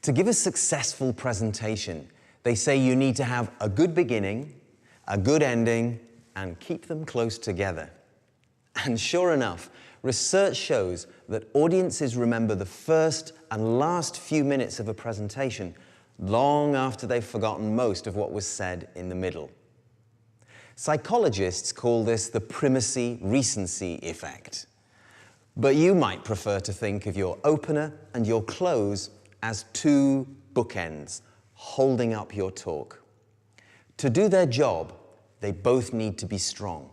To give a successful presentation, they say you need to have a good beginning, a good ending, and keep them close together. And sure enough, research shows that audiences remember the first and last few minutes of a presentation long after they've forgotten most of what was said in the middle. Psychologists call this the primacy-recency effect. But you might prefer to think of your opener and your close as two bookends holding up your talk. To do their job, they both need to be strong.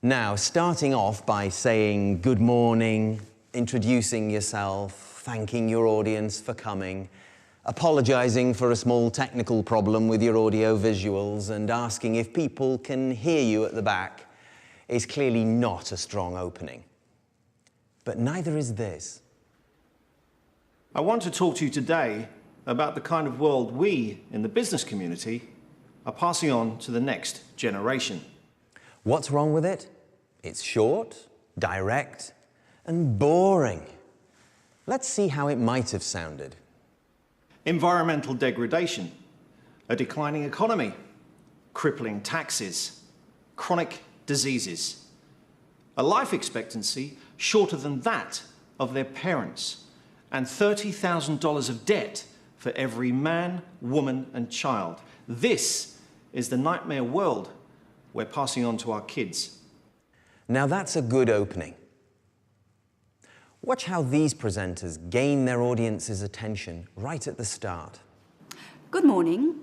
Now, starting off by saying good morning, introducing yourself, thanking your audience for coming, apologizing for a small technical problem with your audio visuals, and asking if people can hear you at the back is clearly not a strong opening. But neither is this. I want to talk to you today about the kind of world we, in the business community, are passing on to the next generation. What's wrong with it? It's short, direct, and boring. Let's see how it might have sounded. Environmental degradation, a declining economy, crippling taxes, chronic diseases, a life expectancy shorter than that of their parents, and $30,000 of debt for every man, woman, and child. This is the nightmare world we're passing on to our kids. Now that's a good opening. Watch how these presenters gain their audience's attention right at the start. Good morning.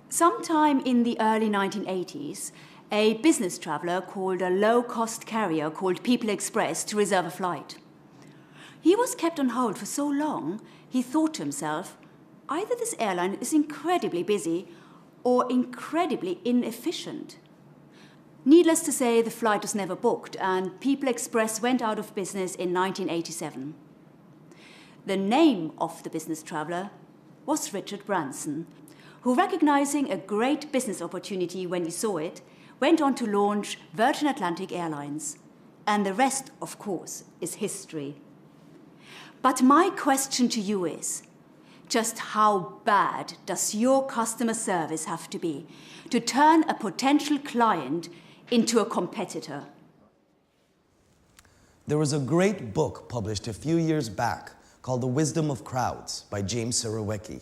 Sometime in the early 1980s, a business traveller called a low-cost carrier called People Express to reserve a flight. He was kept on hold for so long, he thought to himself, either this airline is incredibly busy or incredibly inefficient. Needless to say, the flight was never booked, and People Express went out of business in 1987. The name of the business traveller was Richard Branson, who, recognizing a great business opportunity when he saw it, went on to launch Virgin Atlantic Airlines. And the rest, of course, is history. But my question to you is, just how bad does your customer service have to be to turn a potential client into a competitor? There was a great book published a few years back called The Wisdom of Crowds by James Surowiecki.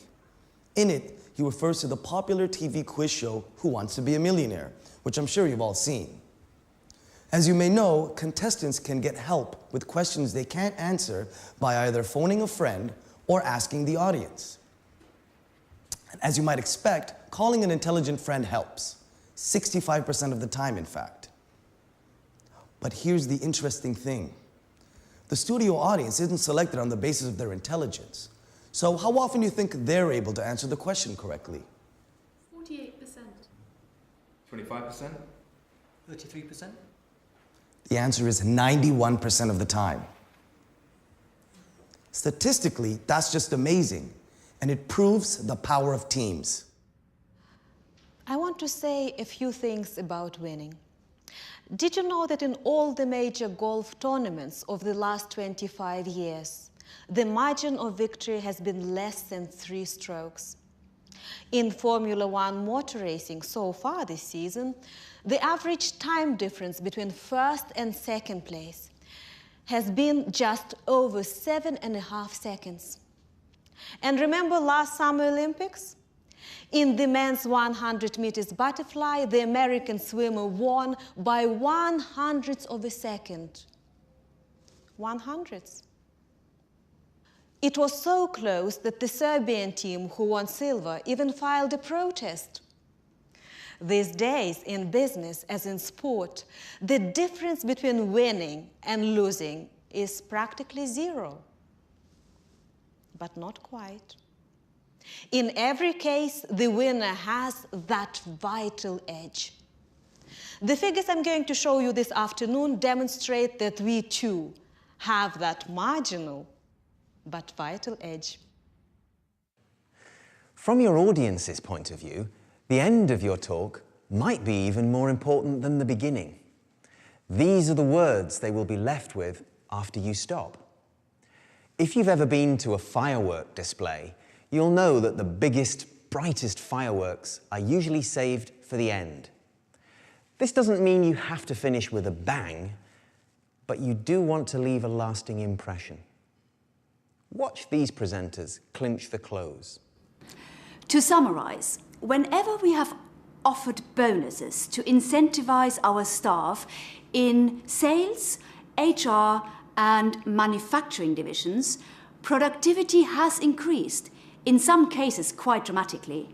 In it, he refers to the popular TV quiz show Who Wants to Be a Millionaire, which I'm sure you've all seen. As you may know, contestants can get help with questions they can't answer by either phoning a friend or asking the audience. And as you might expect, calling an intelligent friend helps. 65% of the time, in fact. But here's the interesting thing. The studio audience isn't selected on the basis of their intelligence. So how often do you think they're able to answer the question correctly? 48%. 25%? 33%? The answer is 91% of the time. Statistically, that's just amazing, and it proves the power of teams. I want to say a few things about winning. Did you know that in all the major golf tournaments of the last 25 years, the margin of victory has been less than 3 strokes? In Formula One motor racing so far this season, the average time difference between first and second place has been just over 7.5 seconds. And remember last Summer Olympics? In the men's 100 meters butterfly, the American swimmer won by 1/100th of a second. 1/100th. It was so close that the Serbian team, who won silver, even filed a protest. These days, in business as in sport, the difference between winning and losing is practically 0. But not quite. In every case, the winner has that vital edge. The figures I'm going to show you this afternoon demonstrate that we too have that marginal but vital edge. From your audience's point of view, the end of your talk might be even more important than the beginning. These are the words they will be left with after you stop. If you've ever been to a firework display, you'll know that the biggest, brightest fireworks are usually saved for the end. This doesn't mean you have to finish with a bang, but you do want to leave a lasting impression. Watch these presenters clinch the close. To summarize, whenever we have offered bonuses to incentivize our staff in sales, HR, and manufacturing divisions, productivity has increased, in some cases quite dramatically.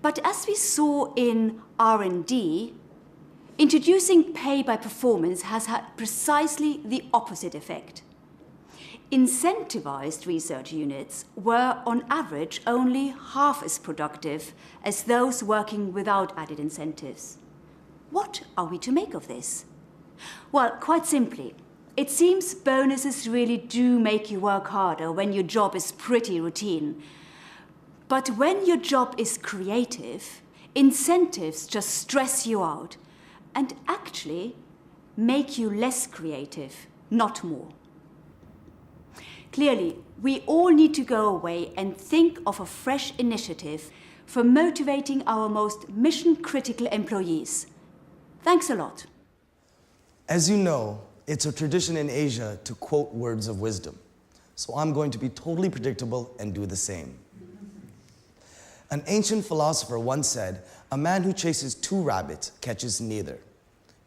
But as we saw in R&D, introducing pay by performance has had precisely the opposite effect. Incentivized research units were, on average, only half as productive as those working without added incentives. What are we to make of this? Well, quite simply, it seems bonuses really do make you work harder when your job is pretty routine. But when your job is creative, incentives just stress you out and actually make you less creative, not more. Clearly, we all need to go away and think of a fresh initiative for motivating our most mission-critical employees. Thanks a lot. As you know, it's a tradition in Asia to quote words of wisdom. So I'm going to be totally predictable and do the same. An ancient philosopher once said, "A man who chases 2 rabbits catches neither."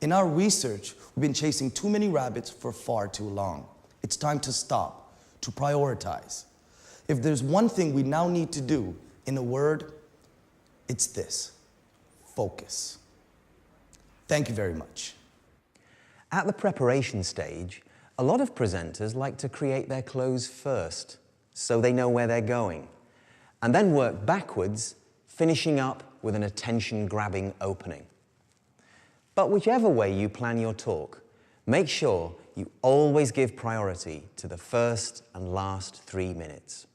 In our research, we've been chasing too many rabbits for far too long. It's time to stop, to prioritize. If there's one thing we now need to do, in a word, it's this: focus. Thank you very much. At the preparation stage, a lot of presenters like to create their close first, so they know where they're going, and then work backwards, finishing up with an attention-grabbing opening. But whichever way you plan your talk, make sure you always give priority to the first and last 3 minutes.